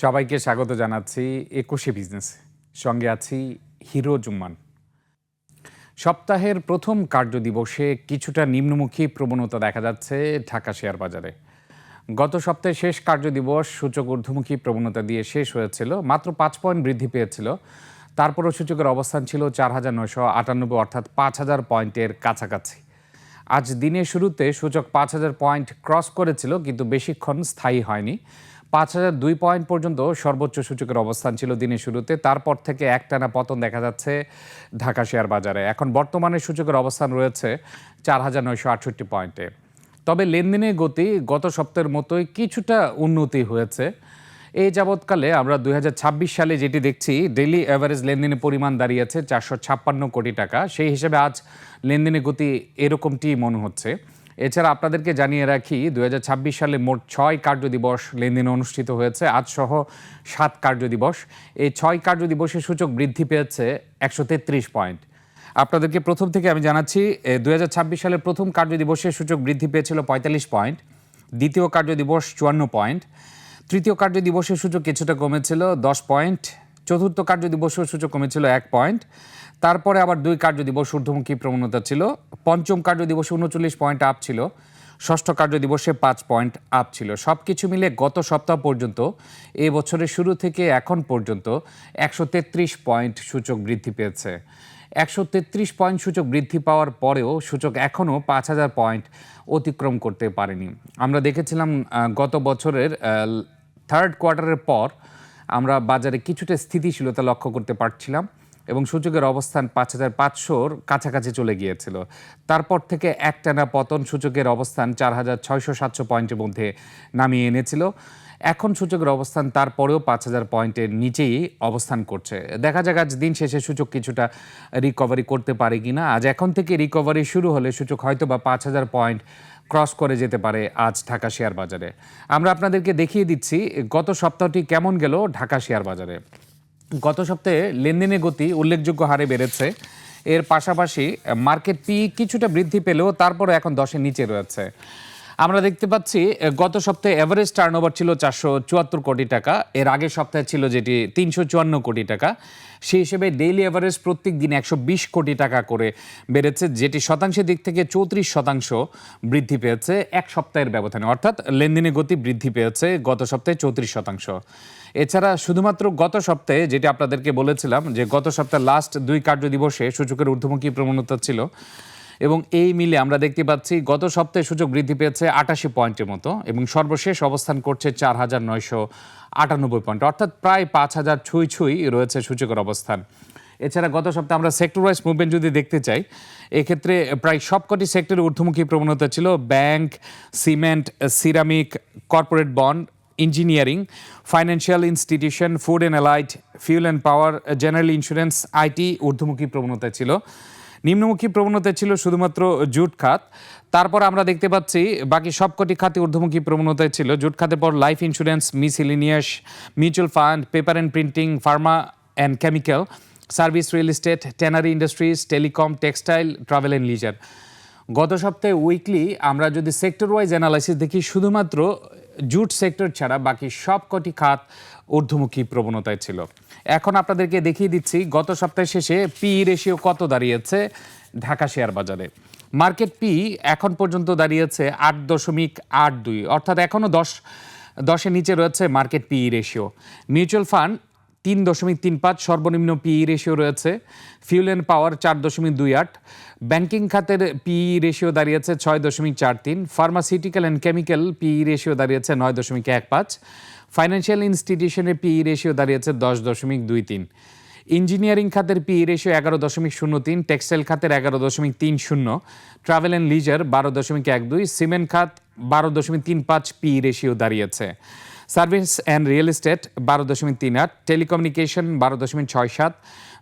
সবাইকে স্বাগত জানাচ্ছি ২১শে বিজনেস। সঙ্গে আছি হিরো জুম্মান। সপ্তাহের প্রথম কার্যদিবসে কিছুটা নিম্নমুখী প্রবণতা দেখা যাচ্ছে ঢাকা শেয়ার বাজারে। গত সপ্তাহে শেষ কার্যদিবস সূচক ঊর্ধ্বমুখী প্রবণতা দিয়ে শেষ হয়েছিল, মাত্র ৫ পয়েন্ট বৃদ্ধি পেয়েছিল। তারপরও সূচকের অবস্থান ছিল ৪,৯৯৮, অর্থাৎ ৫,০০০ পয়েন্টের কাছাকাছি। আজ দিনের শুরুতে সূচক ৫,০০০ পয়েন্ট ক্রস করেছিল, কিন্তু বেশিক্ষণ স্থায়ী হয়নি। ৫,০০২ পয়েন্ট পর্যন্ত সর্বোচ্চ সূচকের অবস্থান ছিল দিনের শুরুতে। তারপর থেকে একটানা পতন দেখা যাচ্ছে ঢাকা শেয়ার বাজারে। এখন বর্তমানে সূচকের অবস্থান রয়েছে ৪,৯৬৮ পয়েন্টে। তবে লেনদেনের গতি গত সপ্তাহের মতোই কিছুটা উন্নতি হয়েছে। এই যাবৎকালে আমরা ২০২৬ সালে যেটি দেখছি, ডেইলি অ্যাভারেজ লেনদেনের পরিমাণ দাঁড়িয়েছে ৪৫৬ কোটি টাকা। সেই হিসেবে আজ লেনদেনের গতি এরকমটি মনে হচ্ছে। এছাড়া আপনাদেরকে জানিয়ে রাখি, ২০২৬ সালে মোট ৬ কার্যদিবস লেনদেন অনুষ্ঠিত হয়েছে, আজ সহ ৭ কার্যদিবস। এই ৬ কার্যদিবসে সূচক বৃদ্ধি পেয়েছে ১৩৩ পয়েন্ট। আপনাদেরকে প্রথম থেকে আমি জানাচ্ছি, ২০২৬ সালের প্রথম কার্যদিবসে সূচক বৃদ্ধি পেয়েছিল ৪৫ পয়েন্ট, দ্বিতীয় কার্যদিবস ৫৪ পয়েন্ট, তৃতীয় কার্যদিবসে সূচক কিছুটা কমেছিল ১০ পয়েন্ট, চতুর্থ কার্যদিবসেও সূচক কমেছিল ১ পয়েন্ট। তারপরে আবার ২ কার্যদিবস ঊর্ধ্বমুখী প্রবণতা ছিল। পঞ্চম কার্যদিবসে ৩৯ পয়েন্ট আপ ছিল, ষষ্ঠ কার্যদিবসে ৫ পয়েন্ট আপ ছিল। সব কিছু মিলে গত সপ্তাহ পর্যন্ত, এ বছরের শুরু থেকে এখন পর্যন্ত ১৩৩ পয়েন্ট সূচক বৃদ্ধি পেয়েছে। ১৩৩ পয়েন্ট সূচক বৃদ্ধি পাওয়ার পরেও সূচক এখনও ৫,০০০ পয়েন্ট অতিক্রম করতে পারেনি। আমরা দেখেছিলাম গত বছরের থার্ড কোয়ার্টারের পর আমরা বাজারে কিছুটা স্থিতিশীলতা লক্ষ্য করতে পারছিলাম এবং সূচকের অবস্থান ৫,৫০০-র কাছাকাছি চলে গিয়েছিল। তারপর থেকে একটানা পতন সূচকের অবস্থান ৪,৬০০-৭০০ পয়েন্টের মধ্যে নামিয়ে এনেছিল। এখন সূচকের অবস্থান তারপরেও ৫,০০০ পয়েন্টের নিচেই অবস্থান করছে। দেখা যাক আজ দিন শেষে সূচক কিছুটা রিকভারি করতে পারে কিনা। আজ এখন থেকে রিকভারি শুরু হলে সূচক হয়তো বা ৫,০০০ পয়েন্ট ক্রস করে যেতে পারে আজ ঢাকা শেয়ার বাজারে। আমরা আপনাদেরকে দেখিয়ে দিচ্ছি গত সপ্তাহটি কেমন গেল ঢাকা শেয়ার বাজারে। গত সপ্তাহে লেনদেনের গতি উল্লেখযোগ্য হারে বেড়েছে। এর পাশাপাশি মার্কেট পি কিছুটা বৃদ্ধি পেলেও তারপরে এখন ১০-এর নিচে রয়েছে। আমরা দেখতে পাচ্ছি গত সপ্তাহে এভারেজ টার্নওভার ছিল ৪৭৪ কোটি টাকা, এর আগের সপ্তাহে ছিল যেটি ৩৫৪ কোটি টাকা। সেই হিসেবে ডেইলি এভারেজ প্রত্যেক দিন ১২০ কোটি টাকা করে বেড়েছে, যেটি শতাংশের দিক থেকে ৩৪% বৃদ্ধি পেয়েছে এক সপ্তাহের ব্যবধানে, অর্থাৎ লেনদেনের গতি বৃদ্ধি পেয়েছে গত সপ্তাহে ৩৪%। এছাড়া শুধুমাত্র গত সপ্তাহে, যেটি আপনাদেরকে বলেছিলাম যে গত সপ্তাহে লাস্ট ২ কার্যদিবসে সূচকের ঊর্ধ্বমুখী প্রবণতা ছিল, এবং এই মিলে আমরা দেখতে পাচ্ছি গত সপ্তাহে সূচক বৃদ্ধি পেয়েছে ৮৮ পয়েন্টের মতো এবং সর্বশেষ অবস্থান করছে ৪,৯৯৮ পয়েন্ট, অর্থাৎ প্রায় ৫,০০০ ছুঁই রয়েছে সূচকের অবস্থান। এছাড়া গত সপ্তাহে আমরা সেক্টর ওয়াইজ মুভমেন্ট যদি দেখতে চাই, এক্ষেত্রে প্রায় সবকটি সেক্টরের ঊর্ধ্বমুখী প্রবণতা ছিল। Bank, cement, ceramic, corporate bond, engineering, financial institution, food and allied, fuel and power, general insurance, IT ঊর্ধ্বমুখী প্রবণতা ছিল। নিম্নমুখী প্রবণতা ছিল শুধুমাত্র জুট খাত। তারপর আমরা দেখতে পাচ্ছি বাকি সবকটি খাতে ঊর্ধ্বমুখী প্রবণতায় ছিল। জুট খাতের পর life insurance, miscellaneous, mutual fund, paper and printing, pharma and chemical, service, real estate, tannery industries, telecom, textile, travel and leisure. গত সপ্তাহে উইকলি আমরা যদি সেক্টর ওয়াইজ অ্যানালাইসিস দেখি, শুধুমাত্র জুট সেক্টর ছাড়া বাকি সবকটি খাত ঊর্ধ্বমুখী প্রবণতায় ছিল। এখন আপনাদেরকে দেখিয়ে দিচ্ছি গত সপ্তাহের শেষে পি রেশিও কত দাঁড়িয়েছে ঢাকা শেয়ার বাজারে। মার্কেট পি এখন পর্যন্ত দাঁড়িয়েছে ৮.৮২, অর্থাৎ এখনও ১০-এর নিচে রয়েছে market P ratio. Mutual fund ৩.৩৫ সর্বনিম্ন পিই রেশিও রয়েছে। Fuel and power ৪.২৮। ব্যাংকিং খাতের পিই রেশিও দাঁড়িয়েছে ৬.৪৩। ফার্মাসিউটিক্যাল অ্যান্ড কেমিক্যাল পিই রেশিও দাঁড়িয়েছে ৯.১৫। ফাইন্যান্সিয়াল ইনস্টিটিউশনের পিই রেশিও দাঁড়িয়েছে ১০.২৩। ইঞ্জিনিয়ারিং খাতের পিই রেশিও ১১.০৩। টেক্সটাইল খাতের ১১.৩০। ট্রাভেল অ্যান্ড লিজার ১২.১২। সিমেন্ট খাত ১২.৩৫ পিই রেশিও দাঁড়িয়েছে। সার্ভিস অ্যান্ড রিয়েল এস্টেট ১২.৩৮। টেলিকমিউনিকেশন 12.৬৭।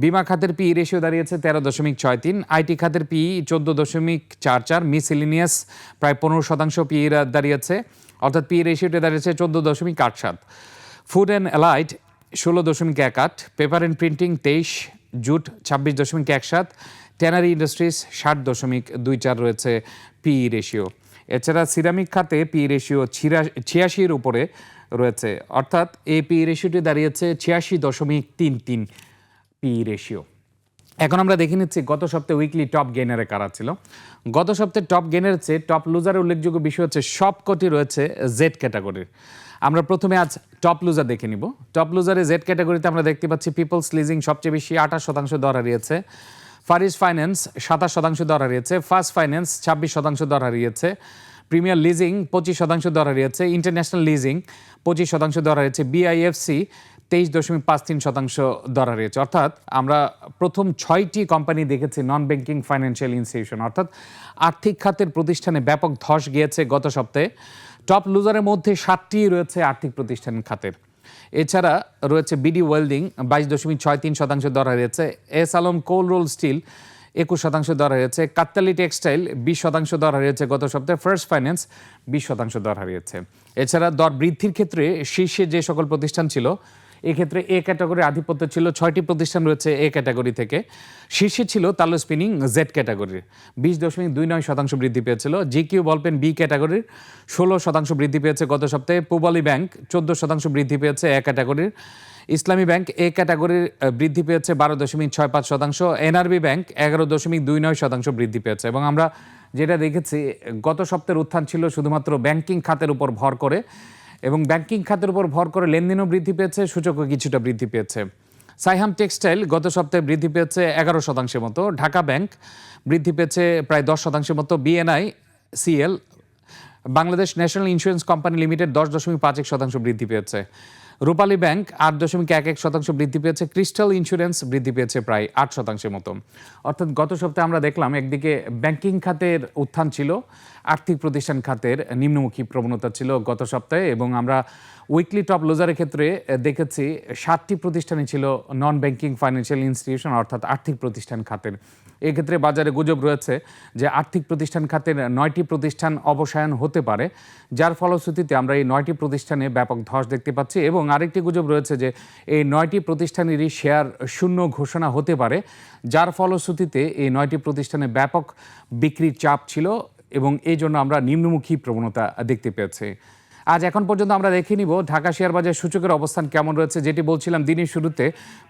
বিমা খাতের পিই রেশিও দাঁড়িয়েছে 13.৬৩। আইটি খাতের পিই 14.44। মিসেলিনিয়াস প্রায় 15% পিই দাঁড়িয়েছে, অর্থাৎ পিই রেশিওটা দাঁড়িয়েছে 14.87। Food and allied 16.18। Paper and printing 23। Jute 26.17। Tannery industries 60.24 রয়েছে পিই রেশিও। এছাড়া সিরামিক খাতে পিই রেশিও 86-এর উপরে রয়েছে, অর্থাৎ এই পি রেশিওটি দাঁড়িয়েছে 86.33 পি রেশিও। এখন আমরা দেখে নিচ্ছি গত সপ্তাহে উইকলি টপ গেইনারে কারা ছিল। গত সপ্তাহে টপ গেইনারের চেয়ে টপ লুজারের উল্লেখযোগ্য বিষয় হচ্ছে সবকটি রয়েছে জেড ক্যাটাগরির। আমরা প্রথমে আজ টপ লুজার দেখে নিব। টপ লুজারে জেড ক্যাটাগরিতে আমরা দেখতে পাচ্ছি পিপলস লিজিং সবচেয়ে বেশি 28% দর হারিয়েছে, ফারিস ফাইন্যান্স 27% দর হারিয়েছে, ফার্স্ট ফাইন্যান্স 26% দর হারিয়েছে, প্রিমিয়ার লিজিং 25% দর হারিয়েছে, ইন্টারন্যাশনাল লিজিং 25% দর হারিয়েছে, বিআইএফসি 23.53% দর হারিয়েছে। অর্থাৎ আমরা প্রথম 6টি কোম্পানি দেখেছি নন ব্যাংকিং ফাইন্যান্সিয়াল ইনস্টিটিউশন, অর্থাৎ আর্থিক খাতের প্রতিষ্ঠানে ব্যাপক ধস গিয়েছে গত সপ্তাহে। টপ লুজারের মধ্যে 7টি রয়েছে আর্থিক প্রতিষ্ঠান খাতের। এছাড়া রয়েছে বিডি ওয়েল্ডিং 22.63% দর হারিয়েছে, এস আলম কোল রোল স্টিল 21% দর হারিয়েছে, কাত্তালি টেক্সটাইল 20% দর হারিয়েছে গত সপ্তাহে, ফার্স্ট ফাইন্যান্স 20% দর হারিয়েছে। এছাড়া দর বৃদ্ধির ক্ষেত্রে শীর্ষে যে সকল প্রতিষ্ঠান ছিল, এক্ষেত্রে এ ক্যাটাগরির আধিপত্য ছিল, 6টি প্রতিষ্ঠান রয়েছে এ ক্যাটাগরি থেকে। শীর্ষে ছিল তালো স্পিনিং জেড ক্যাটাগরির 20.29% বৃদ্ধি পেয়েছিল, জিকিউ বলপেন বি ক্যাটাগরির 16% বৃদ্ধি পেয়েছে গত সপ্তাহে, পূবালী ব্যাংক 14% বৃদ্ধি পেয়েছে এ ক্যাটাগরির, ইসলামী ব্যাংক এ ক্যাটাগরির বৃদ্ধি পেয়েছে 12.65%, এনআরবি ব্যাংক 11.29% বৃদ্ধি পেয়েছে। এবং আমরা যেটা দেখেছি গত সপ্তাহের উত্থান ছিল শুধুমাত্র ব্যাংকিং খাতের উপর ভর করে, এবং ব্যাংকিং খাতের উপর ভর করে লেনদেনও বৃদ্ধি পেয়েছে, সূচকও কিছুটা বৃদ্ধি পেয়েছে। সাইহাম টেক্সটাইল গত সপ্তাহে বৃদ্ধি পেয়েছে 11% মতো, ঢাকা ব্যাংক বৃদ্ধি পেয়েছে প্রায় 10% মতো, BNI CL Bangladesh national insurance company limited 10.51% বৃদ্ধি পেয়েছে, রূপালী ব্যাংক 8.11% বৃদ্ধি পেয়েছে, ক্রিস্টাল ইন্স্যুরেন্স বৃদ্ধি পেয়েছে প্রায় 8% মতো। অর্থাৎ গত সপ্তাহে আমরা দেখলাম একদিকে ব্যাংকিং খাতের উত্থান ছিল, আর্থিক প্রতিষ্ঠান খাতের নিম্নমুখী প্রবণতা ছিল গত সপ্তাহে, এবং আমরা উইকলি টপ লুজারের ক্ষেত্রে দেখেছি 7টি প্রতিষ্ঠানই ছিল নন ব্যাংকিং ফাইন্যান্সিয়াল ইনস্টিটিউশন, অর্থাৎ আর্থিক প্রতিষ্ঠান খাতের। এক্ষেত্রে বাজারে গুজব রয়েছে যে আর্থিক প্রতিষ্ঠান খাতের 9টি প্রতিষ্ঠান অবসায়ন হতে পারে, যার ফলশ্রুতিতে আমরা এই 9টি প্রতিষ্ঠানে ব্যাপক ধস দেখতে পাচ্ছি। এবং আরেকটি গুজব রয়েছে যে এই 9টি প্রতিষ্ঠানেরই শেয়ার শূন্য ঘোষণা হতে পারে, যার ফলশ্রুতিতে এই 9টি প্রতিষ্ঠানে ব্যাপক বিক্রির চাপ ছিল, এবং এই জন্য আমরা নিম্নমুখী প্রবণতা দেখতে পেয়েছি। আজ এখন পর্যন্ত আমরা দেখে নিব ঢাকা শেয়ার বাজার সূচকের অবস্থান কেমন রয়েছে। যেটি বলছিলাম দিনের শুরুতে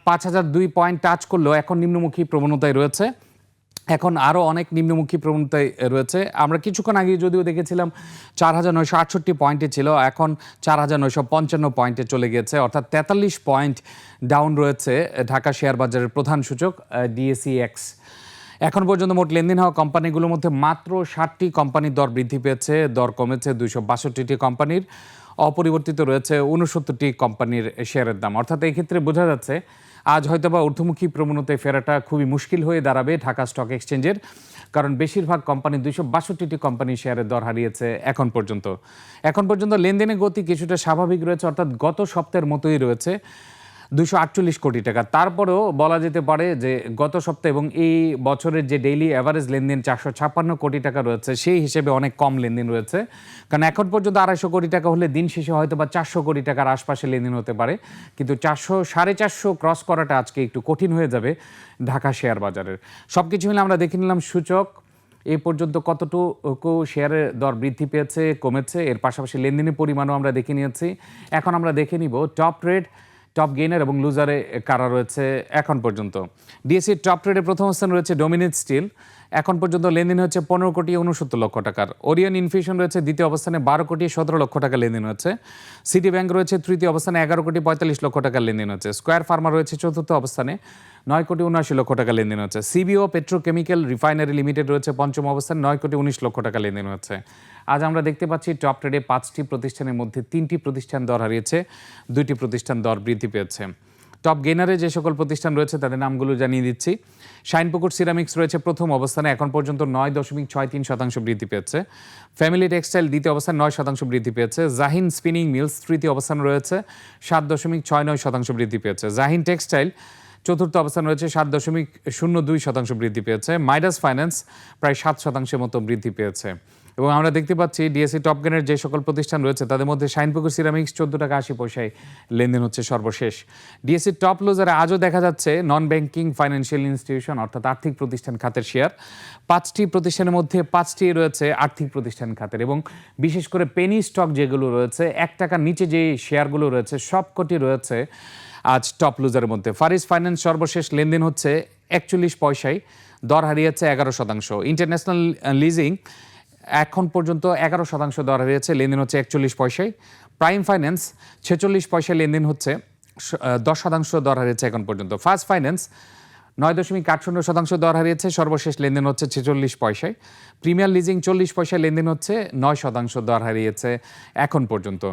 5002 পয়েন্ট টাচ করলেও এখন নিম্নমুখী প্রবণতায় রয়েছে, এখন আরও অনেক নিম্নমুখী প্রবণতায় রয়েছে। আমরা কিছুক্ষণ আগে যদিও দেখেছিলাম 4968 পয়েন্টে ছিল, এখন 4955 পয়েন্টে চলে গিয়েছে, অর্থাৎ 43 পয়েন্ট ডাউন রয়েছে ঢাকা শেয়ার বাজারের প্রধান সূচক ডিএসইএক্স। এখন পর্যন্ত মোট লেনদেন হওয়া কোম্পানিগুলোর মধ্যে মাত্র 7টি কোম্পানির দর বৃদ্ধি পেয়েছে, দর কমেছে 262টি কোম্পানির, অপরিবর্তিত রয়েছে 69টি কোম্পানির শেয়ারের দাম। অর্থাৎ এই ক্ষেত্রে বোঝা যাচ্ছে আজ হয়তোবা ঊর্ধ্বমুখী প্রবণতায় ফেরাটা খুবই মুশকিল হয়ে দাঁড়াবে ঢাকা স্টক এক্সচেঞ্জের, কারণ বেশিরভাগ কোম্পানি 262টি কোম্পানির শেয়ারের দর হারিয়েছে এখন পর্যন্ত। এখন পর্যন্ত লেনদেনের গতি কিছুটা স্বাভাবিক রয়েছে, অর্থাৎ গত সপ্তাহের মতোই রয়েছে 248 কোটি টাকা। তারপরেও বলা যেতে পারে যে গত সপ্তাহে এবং এই বছরের যে ডেইলি অ্যাভারেজ লেনদেন 456 কোটি টাকা রয়েছে, সেই হিসেবে অনেক কম লেনদেন রয়েছে, কারণ এখন পর্যন্ত 250 কোটি টাকা হলে দিন শেষে হয়তো বা 400 কোটি টাকার আশপাশে লেনদেন হতে পারে, কিন্তু 400 450 ক্রস করাটা আজকে একটু কঠিন হয়ে যাবে ঢাকা শেয়ার বাজারের। সব কিছু মিলে আমরা দেখে নিলাম সূচক এই পর্যন্ত কতটুকু শেয়ারের দর বৃদ্ধি পেয়েছে, কমেছে, এর পাশাপাশি লেনদেনের পরিমাণও আমরা দেখে নিয়েছি। এখন আমরা দেখে নিব টপ রেট, টপ গেইনার এবং লুজারে কারা রয়েছে এখন পর্যন্ত। ডিএসসি টপ ট্রেডে প্রথম স্থান রয়েছে ডোমিনেট স্টিল, এখন পর্যন্ত লেনদেন হচ্ছে 15,69,00,000 টাকার। ওরিয়ন ইনফিউশন রয়েছে দ্বিতীয় অবস্থানে 12,17,00,000 টাকা লেনদেন হচ্ছে। সিটি ব্যাংক রয়েছে তৃতীয় অবস্থানে 11,45,00,000 টাকার লেনদেন হচ্ছে। স্কয়ার ফার্মা রয়েছে চতুর্থ অবস্থানে 9,79,00,000 টাকা লেনদেন হচ্ছে। সিবিও পেট্রোকেমিক্যাল রিফাইনারি লিমিটেড রয়েছে পঞ্চম অবস্থানে 9,19,00,000 টাকা লেনদেন হচ্ছে। আজ আমরা দেখতে পাচ্ছি টপ ট্রেডে 5টি প্রতিষ্ঠানের মধ্যে 3টি প্রতিষ্ঠান দর হারিয়েছে, 2টি প্রতিষ্ঠান দর বৃদ্ধি পেয়েছে। টপ গেইনারে যে সকল প্রতিষ্ঠান রয়েছে তাদের নামগুলো জানিয়ে দিচ্ছি। শাইনপুকুর সিরামিক্স রয়েছে প্রথম অবস্থানে, এখন পর্যন্ত 9.63% বৃদ্ধি পেয়েছে। ফ্যামিলি টেক্সটাইল দ্বিতীয় অবস্থানে 9% বৃদ্ধি পেয়েছে। জাহিন স্পিনিং মিলস তৃতীয় অবস্থানে রয়েছে 7.69% বৃদ্ধি পেয়েছে। জাহিন টেক্সটাইল চতুর্থ অবস্থান রয়েছে 7.02% বৃদ্ধি পেয়েছে। মাইডাস ফাইন্যান্স প্রায় 7% মতো বৃদ্ধি পেয়েছে। এবং আমরা দেখতে পাচ্ছি ডিএসসি টপ গেনের যে সকল প্রতিষ্ঠান রয়েছে তাদের মধ্যে শাইনপুকুর সিরামিক্স 14 টাকা 80 পয়সায় লেনদেন হচ্ছে সর্বশেষ। ডিএসসি টপ লুজারে আজও দেখা যাচ্ছে নন ব্যাংকিং ফাইন্যান্সিয়াল ইনস্টিটিউশন অর্থাৎ আর্থিক প্রতিষ্ঠান খাতের শেয়ার। 5টি প্রতিষ্ঠানের মধ্যে 5টি রয়েছে আর্থিক প্রতিষ্ঠান খাতের, এবং বিশেষ করে পেনি স্টক যেগুলো রয়েছে 1 টাকার নিচে যে শেয়ারগুলো রয়েছে সবকটি রয়েছে আজ টপ লুজারের মধ্যে। ফারিস ফাইন্যান্স সর্বশেষ লেনদেন হচ্ছে 41 পয়সায়, দর হারিয়েছে 11%। ইন্টারন্যাশনাল লিজিং এখন পর্যন্ত 11% দর হারিয়েছে, লেনদেন হচ্ছে 41 পয়সায়। প্রাইম ফাইন্যান্স 46 পয়সায় লেনদেন হচ্ছে, 10% দর হারিয়েছে এখন পর্যন্ত। ফার্স্ট ফাইন্যান্স 9.80% দর হারিয়েছে, সর্বশেষ লেনদেন হচ্ছে 46 পয়সায়। প্রিমিয়ার লিজিং 40 পয়সায় লেনদেন হচ্ছে, 9% দর হারিয়েছে এখন পর্যন্ত।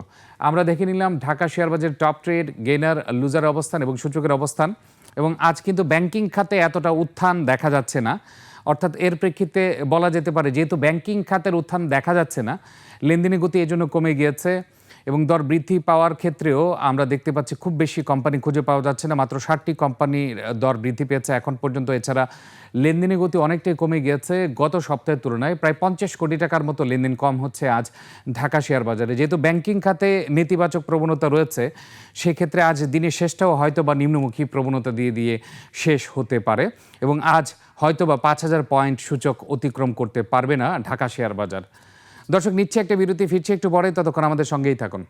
আমরা দেখে নিলাম ঢাকা শেয়ার বাজারের টপ ট্রেড, গেইনার, লুজার অবস্থান এবং সূচকের অবস্থান। এবং আজ কিন্তু ব্যাংকিং খাতে এতটা উত্থান দেখা যাচ্ছে না, অর্থাৎ এর প্রেক্ষিতে বলা যেতে পারে যেহেতু ব্যাংকিং খাতের উত্থান দেখা যাচ্ছে না, লেনদেনের গতি এজন্য কমে গিয়েছে। এবং দর বৃদ্ধি পাওয়ার ক্ষেত্রেও আমরা দেখতে পাচ্ছি খুব বেশি কোম্পানি খুঁজে পাওয়া যাচ্ছে না, মাত্র 60টি কোম্পানির দর বৃদ্ধি পেয়েছে এখন পর্যন্ত। এছাড়া লেনদেনের গতি অনেকটাই কমে গিয়েছে, গত সপ্তাহের তুলনায় প্রায় 50 কোটি টাকার মতো লেনদেন কম হচ্ছে আজ ঢাকা শেয়ার বাজারে। যেহেতু ব্যাংকিং খাতে নেতিবাচক প্রবণতা রয়েছে, সেক্ষেত্রে আজ দিনের শেষটাও হয়তো বা নিম্নমুখী প্রবণতা দিয়ে শেষ হতে পারে, এবং আজ হয়তো বা 5000 পয়েন্ট সূচক অতিক্রম করতে পারবে না ঢাকা শেয়ার বাজার। দর্শক, নিচ্ছে একটা বিরতি, ফিরছে একটু পরে, ততক্ষণ আমাদের সঙ্গেই থাকুন।